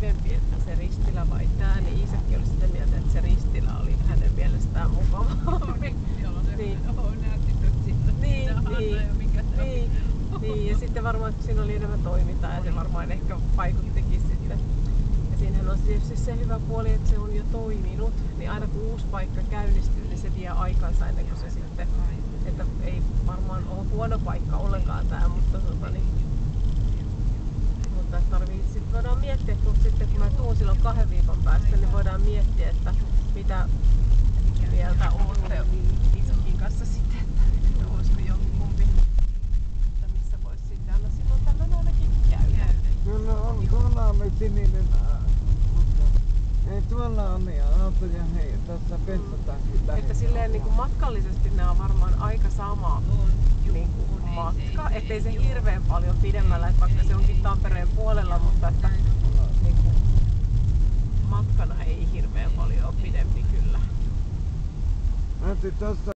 pidempi, että se Ristilä vai tää, niin Iisakin oli sitä mieltä, että se Ristilä oli hänen mielestään mukavampi. Niin. Niin, ja sitten varmaan, että siinä oli enemmän toimintaa ja se varmaan ehkä vaikuttikin sitten. Ja siinähän on tietysti se hyvä puoli, että se on jo toiminut, niin aina kun uusi paikka käynnistyy, niin se vie aikansa ennen kuin se sitten, että ei varmaan ole huono paikka ollenkaan tää, mutta sitten voidaan miettiä, kun mä tuun silloin 2 viikon päästä, niin voidaan miettiä, että mitä mieltä olette Iisakin kanssa sitten, että olisiko jompikumpi, että missä voisi sitten aina silloin tällöin ainakin käydä. Kyllä on, tuolla on nyt sininen, ei tuolla on niin autoja, hei, tässä bensataankin lähellä. Että silleen niin kuin matkallisesti nämä on varmaan aika sama niin kuin matka, ettei se hirveän paljon pidemmällä, että vaikka se onkin Tampereen puolella, mutta että niin kuin matkana ei hirveän paljon ole pidempi kyllä. Tossa